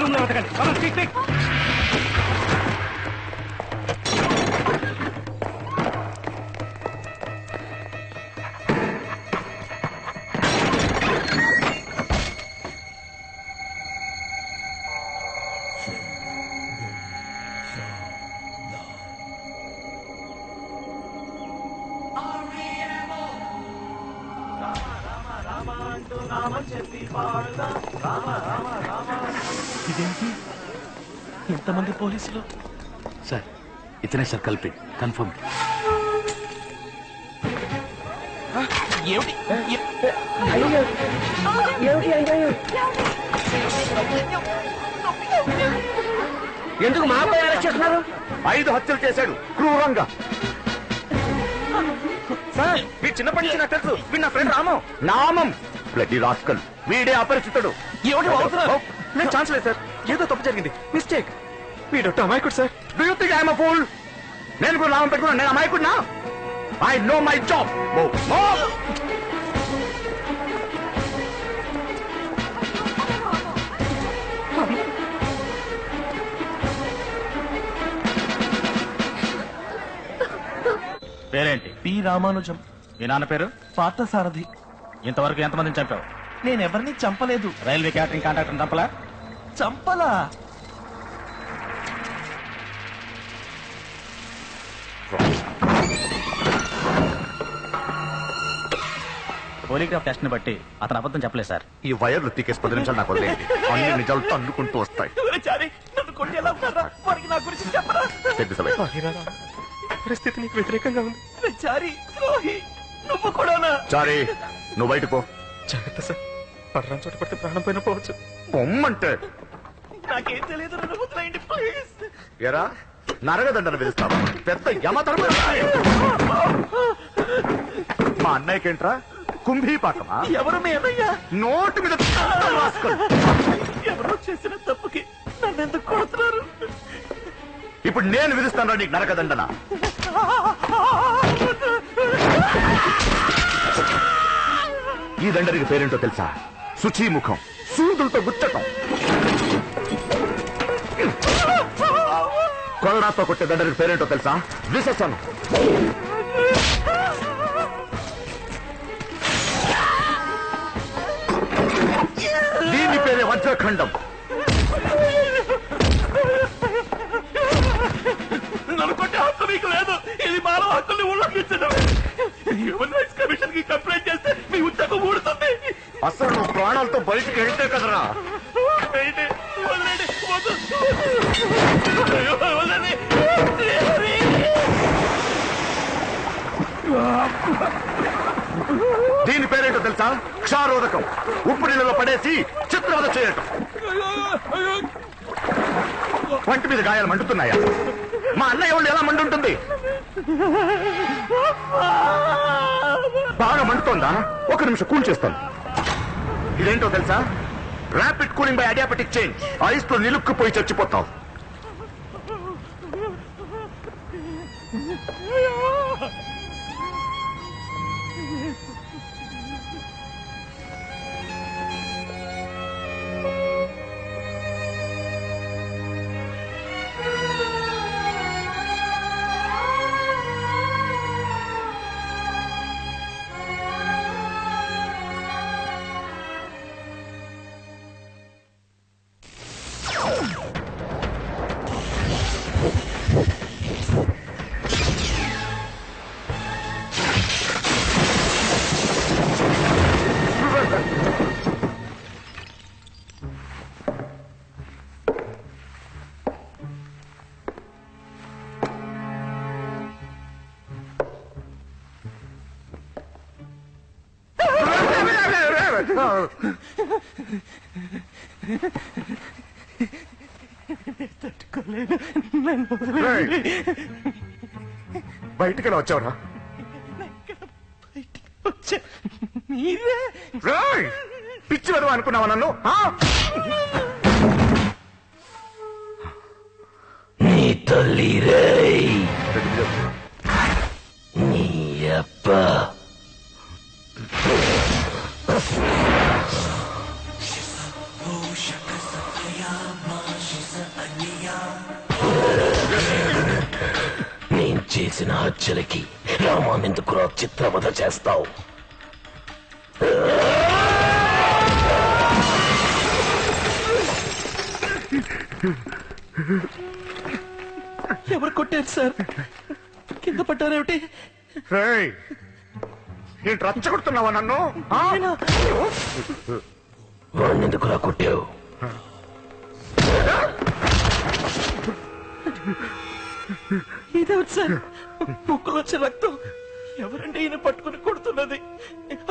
Room లో వెతకండి. ఇదేంటి ఇంతమంది పోలీసులు? సార్ ఇతనే సార్ కల్పిట్, కన్ఫర్మ్. ఎందుకు మా అబ్బాయి అరెస్ట్ చేస్తున్నారు? 5 హత్యలు చేశాడు క్రూరంగా. సార్ వీడు చిన్నప్పటి నుంచి నాకు తెలుసు. వీడు నా ఫ్రెండ్ రాము. నామం బ్లడీ రాస్కల్, వీడే అపరిచితుడు. ఏమిటి అవుతున్నారు? నేను ఛాన్స్ లేదు సార్, ఏదో తప్పు జరిగింది, మిస్టేక్. వీడొట్టు అమాయకుడు sir. Do you think I am a fool? నేను కూడా నామం పెట్టుకున్నా, నేను అమాయకుడినా? I know my job. పేరేంటి? పి రామానుజం. మీ నాన్న పేరు? పార్థసారథి. ఇంతవరకు ఎంతమందిని చంపావు? నేనెవరిని చంపలేదు. రైల్వే క్యాటరింగ్ కాంట్రాక్టర్ చంపలా? చంపలా. పోలీగ్రాఫ్ టెస్ట్ ని బట్టి అతను అబద్ధం చెప్పలేదు సార్. ఈ వైర్లు తీకేసి 10 నిమిషాలు నాకు వదిలేయండి. అన్ని నిజాలు తన్నుకుంటూ వస్తాయి. పరిస్థితి నీకు వ్యతిరేకంగా ఉంది. చారీ, నువ్వు బయటకు పో. జాగ్రత్త సార్, పడరాని చోట పడితే ప్రాణం పైన పోవచ్చు. పొమ్మంటే నాకేం తెలియదు, ఎరా నరగదండను పిలుస్తావా? పెద్ద యమధర్మ. మా అన్నయ్యకేంట్రా కుంభీపాకమా? ఎవరు మీ అన్నయ్య? నోటు మీద ఎవరో చేసిన తప్పుకి నన్ను ఎందుకు కొడుతున్నారు? ఇప్పుడు నేను విధిస్తాను నీకు నరకదండన. ఈ దండరికి పేరేంటో తెలుసా? శుచీముఖం, సూదులతో గుచ్చటం. కొలరాతో కొట్టే దండరికి పేరేంటో తెలుసా? విశేషం. దీని పేరే వజ్రఖండం. నన్ను కొట్టే హక్కు మీకు లేదు. ఇది మానవ హక్కుల్ని ఉల్లంఘించడం. హ్యూమన్ రైట్స్ కమిషన్ కి కంప్లైంట్ చేస్తే మీ ఉద్యోగం ఊడుతుంది. అసలు నువ్వు ప్రాణాలతో బయటికి వెళ్తే కదరా. దీని పేరేంటో తెలుసా? క్షారోదకం. ఉప్పు నీళ్ళలో పడేసి చిత్రవద చేయటం. వంటి మీద గాయాలు మండుతున్నాయా? మా అన్నయ్య వాళ్ళు ఎలా మండుంటుంది? బాగా మండుతోందా? 1 నిమిషం కూల్ చేస్తాను. ఇదేంటో తెలుసా? Rapid cooling by adiabatic change. Ice లో నిలుక్కుపోయి చచ్చిపోతావు. బయటికి ఎలా వచ్చావురా? పిచ్చి వదవ అనుకున్నావా నన్ను? నీ తల్లి రే, నీ అప్ప. నేను చేసిన హత్యలకి రామానెందుకురా చిత్రవధ చేస్తావు? ఎవరు కొట్టారు సార్? కింద పట్టారేమిటి? ఏంటి రచ్చగొడుతున్నావా నన్ను? వాణ్ణెందుకురా కొట్టావు? ఇదేమిటి సార్? ముక్కులో వచ్చే రక్తం. ఎవరండి ఈయన పట్టుకుని కొడుతున్నది?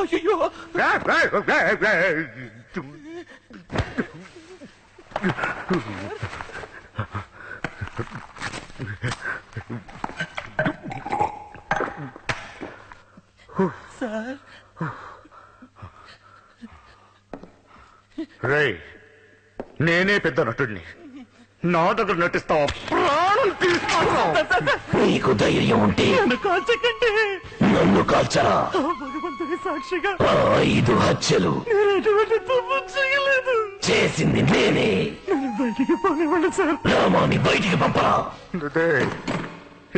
అయ్యో! సార్ రేయ్, నేనే పెద్ద నటుడిని. నా దగ్గర నటిస్తావా? ప్రాణం తీస్తావా? నీకు ధైర్యం ఉంటే కాల్చకండి. నన్ను కాల్చరా? భగవంతుని సాక్షిగా 5 హత్యలు నేను ఎటువంటి తప్పు చేయలేదు. చేసింది నేనే. నన్ను బయటికి పోనివ్వండి సార్. రామాని బయటికి పంపరా.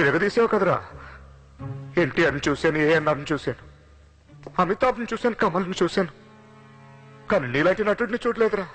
ఎరగదీసావు కదరా. ఎన్టీఆర్ని చూశాను, ఏఎన్ఆర్ని చూశాను, అమితాబ్ని చూశాను, కమల్ని చూశాను, కానీ నీలాంటి నటుడిని చూడలేదురా.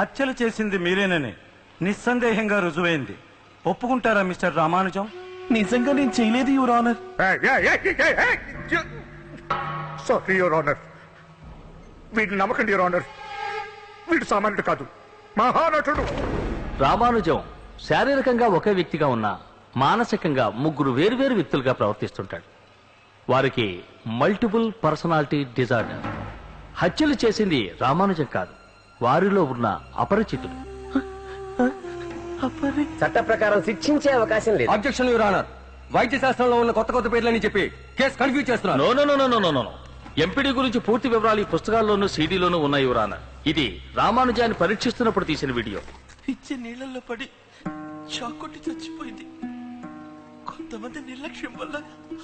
హత్యలు చేసింది మీరేనని నిస్సందేహంగా రుజువైంది. ఒప్పుకుంటారా మిస్టర్ రామానుజం? నిజంగా నేను చేయలేదు your honour. Sorry your honour. వీడిని నమ్మకండి యువర్ ఆనర్. వీడు సామాన్యుడు కాదు, మహానటుడు. రామానుజం శారీరకంగా ఒకే వ్యక్తిగా ఉన్నా మానసికంగా 3 వేరువేరు వ్యక్తులుగా ప్రవర్తిస్తుంటాడు. వారికి మల్టిపుల్ పర్సనాలిటీ డిజార్డర్. హత్యలు చేసింది రామానుజం కాదు, వారిలో ఉన్న అపరిచితుడు. చట్ట ప్రకారం శిక్షించే అవకాశం లేదు. Objection your honour. వైద్య శాస్త్రంలో ఉన్న కొత్త కొత్త పేర్లని చెప్పి కేసు కన్ఫ్యూజ్ చేస్తున్నారు. No no no no no no. MPD గురించి పూర్తి వివరాలు ఈ పుస్తకాల్లోనూ సీడీలోనూ ఉన్నాయి యువర్ ఆనర్. ఇది రామానుజాన్ని పరీక్షిస్తున్నప్పుడు తీసిన వీడియో. ఇచ్చే నీళ్లలో పడి షాక్ చచ్చిపోయింది. కొంతమంది నిర్లక్ష్యం వల్ల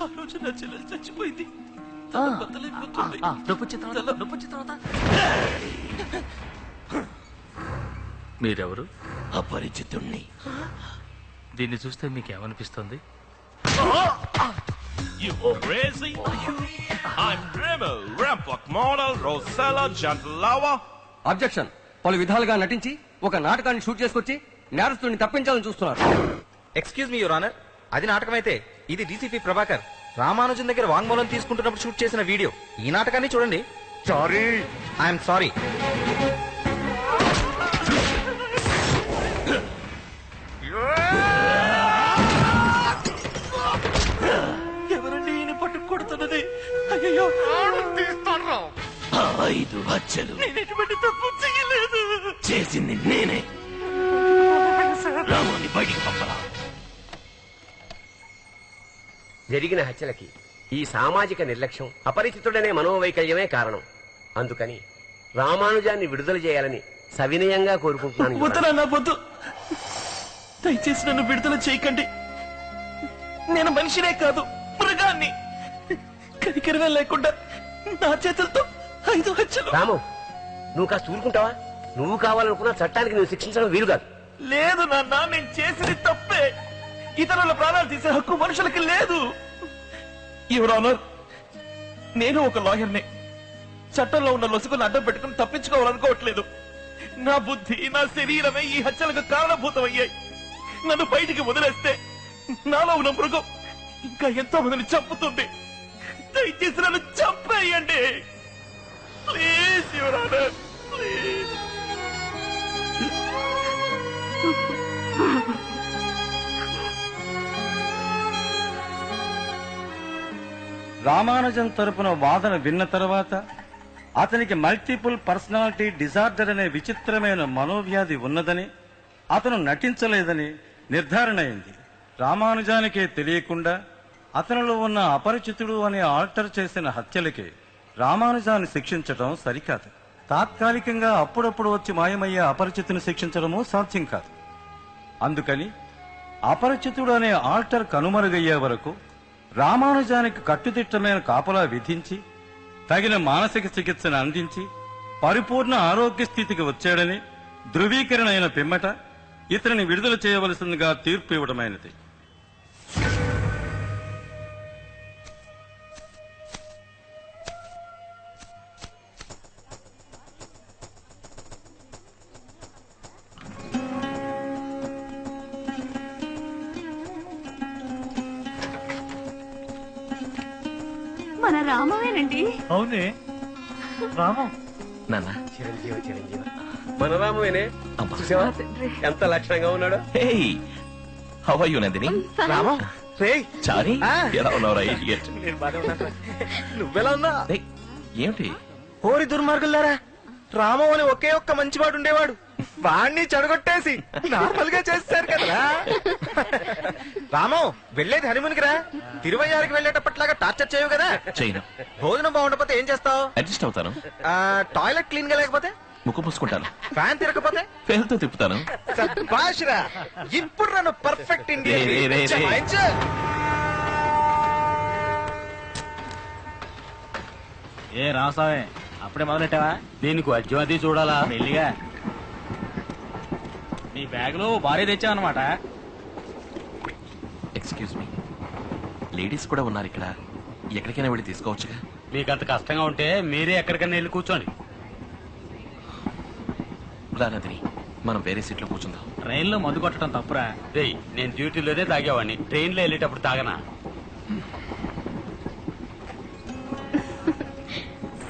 ఆ రోజు నా చెల్లెలు చచ్చిపోయింది. మీరెవరు? అపరిచితుణ్ణి. దీన్ని చూస్తే మీకేమనిపిస్తుంది? You go crazy? I'm Remo, Rampak model, Rosella, Jantalava. Objection. పలు విధాలుగా నటించి ఒక నాటకాన్ని షూట్ చేసుకొచ్చి నేరస్తుడిని తప్పించాలని చూస్తున్నారు. ఎక్స్క్యూజ్ మీ యువర్ ఆనర్, అది నాటకమైతే ఇది డీసీపీ ప్రభాకర్ రామానుజన్ దగ్గర వాంగ్మూలం తీసుకుంటున్నప్పుడు షూట్ చేసిన వీడియో. ఈ నాటకాన్ని చూడండి. సారీ. I'm sorry. ఎవరండి ఈయన పట్టు కొడుతున్నది? అయ్యో! 5 హత్యలు నేను ఎటువంటి తప్పు చేసింది నేనే. రాముని బయటికి పంపరా. జరిగిన హత్యలకి ఈ సామాజిక నిర్లక్ష్యం, అపరిచితుడనే మనోవైకల్యమే కారణం. అందుకని రామానుజాన్ని విడుదల చేయాలని సవినయంగా కోరుకుంటున్నాను. వద్దునా వద్దు, దయచేసి నన్ను విడుదల చేయకండి. నేను మనిషినే కాదు, మృగాన్ని. కనికరమే లేకుండా నా చేతులతో 5 హత్యలు. రాము, నువ్వు కాస్త ఊరుకుంటావా? నువ్వు కావాలనుకున్న చట్టానికి నువ్వు శిక్షించడం వీలు కాదు. లేదు నాన్న, నేను చేసింది తప్పే. ఇతరుల ప్రాణాలు తీసే హక్కు మనుషులకి లేదు. యువర్ ఆనర్, నేను ఒక లాయర్ని. చట్టంలో ఉన్న లొసుగును అడ్డం పెట్టుకుని తప్పించుకోవాలనుకోవట్లేదు. నా బుద్ధి, నా శరీరమే ఈ హత్యలకు కారణభూతమయ్యాయి. నన్ను బయటికి వదిలేస్తే నాలో ఉన్న మృగం ఇంకా ఎంతో మందిని చంపుతుంది. దయచేసి నన్ను చంపేయండి please, your honour, please. Ramanujam తరపున వాదన విన్న తర్వాత అతనికి మల్టిపుల్ పర్సనాలిటీ డిజార్డర్ అనే విచిత్రమైన మనోవ్యాధి ఉన్నదని, అతను నటించలేదని నిర్ధారణ అయింది. రామానుజానికే తెలియకుండా అతనిలో ఉన్న అపరిచితుడు అనే ఆల్టర్ చేసిన హత్యలకి రామానుజాన్ని శిక్షించడం సరికాదు. తాత్కాలికంగా అప్పుడప్పుడు వచ్చి మాయమయ్యే అపరిచితుని శిక్షించడము సాధ్యం కాదు. అందుకని అపరిచితుడు అనే ఆల్టర్ కనుమరుగయ్యే వరకు రామానుజానికి కట్టుదిట్టమైన కాపలా విధించి తగిన మానసిక చికిత్సను అందించి పరిపూర్ణ ఆరోగ్య స్థితికి వచ్చాడని ధృవీకరణ అయిన పిమ్మట ఇతనిని విడుదల చేయవలసిందిగా తీర్పు ఇవ్వడమైనది. మన రామమేనండి. అవునే, రామం. నాన్న, చిరంజీవి చిరంజీవి, మన రామమేనే. చూసావా ఎంత లక్షణంగా ఉన్నాడు? Hey, how are you Nandini? Ramam, రేయ్ చారి, ఎలా ఉన్నావురా ఇడియట్? నువ్వెలా ఉన్నా? ఏమిటి? ఓరి దుర్మార్గులారా, రామం అని ఒకే ఒక్క మంచివాడు ఉండేవాడు. వాణ్ణి చెడగొట్టేసి నార్మల్ గా చేస్తారు కదా. రామం, వెళ్లేది హనీమూన్కి రా. తిరువయ్యారికి వెళ్లేటప్పట్లాగా టార్చర్ చేయవు కదా. చేయను. భోజనం బాగుండకపోతే ఏం చేస్తావు? అడ్జస్ట్ అవుతాను. టాయిలెట్ క్లీన్ గా లేకపోతే? ముక్కు పూసుకుంటాను. ఫ్యాన్ తిరగకపోతే? పేరుతో తిప్పుతాను. శభాష్ రా, ఇప్పుడు నన్ను పర్ఫెక్ట్ ఇండియన్. రే, రే, రే, రే. ఏ రాసావే, అప్పుడే మొదలెట్టావా? దీనికి వద్యం అది చూడాలా మెల్లిగా. నీ బ్యాగ్ లో భారీ తెచ్చావన్నమాట. ఎక్స్క్యూజ్ మీ, లేడీస్ కూడా ఉన్నారు ఇక్కడ. ఎక్కడికైనా వెళ్ళి తీసుకోవచ్చుగా? మీకు అంత కష్టంగా ఉంటే మీరే ఎక్కడికైనా వెళ్ళి కూర్చోండి. రానదిని, మనం వేరే సీట్ లో కూర్చుందాం. ట్రైన్లో మందు కొట్టడం తప్పురా. రేయ్, నేను డ్యూటీలోనే తాగేవాడిని, ట్రైన్లో వెళ్ళేటప్పుడు తాగనా?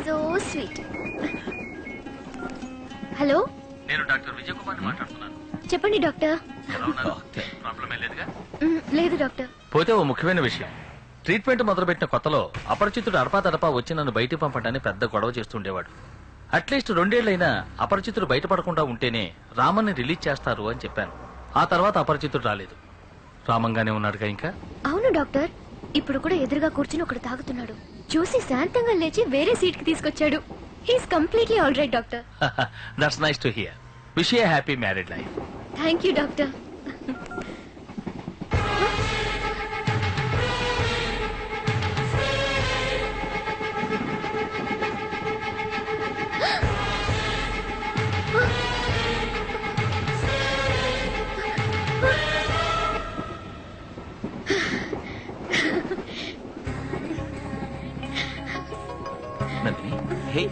So sweet. హలో, నేను డాక్టర్ విజయ్ కుమార్ మాట్లాడుతున్నాను. చెప్పండి డాక్టర్. ప్రాబ్లం ఏం లేదుగా? లేదు డాక్టర్. పోతే ఓ ముఖ్యమైన విషయం. ట్రీట్మెంట్ మొదలుపెట్టిన కొత్తలో అపరిచితుడు అడపాదడపా వచ్చి నన్ను బయటికి పంపడానికి పెద్ద గొడవ చేస్తుండేవాడు. అట్లీస్ట్ 2 ఏళ్లైనా అపరిచితుడు బయటపడకుండా ఉంటేనే రామన్ని రిలీజ్ చేస్తారు అని చెప్పాను. ఆ తర్వాత అపరిచితుడు రాలేదు. రామంగానే ఉన్నాడుగా ఇంకా? అవును డాక్టర్, ఇప్పుడు కూడా ఎదురుగా కూర్చుని ఒకడు తాగుతున్నాడు. చూసి శాంతంగా లేచి వేరే సీట్ కి తీసుకొచ్చాడు. He's completely all right doctor. That's nice to hear. Wish you happy married life. Thank you doctor. Nandini, hey.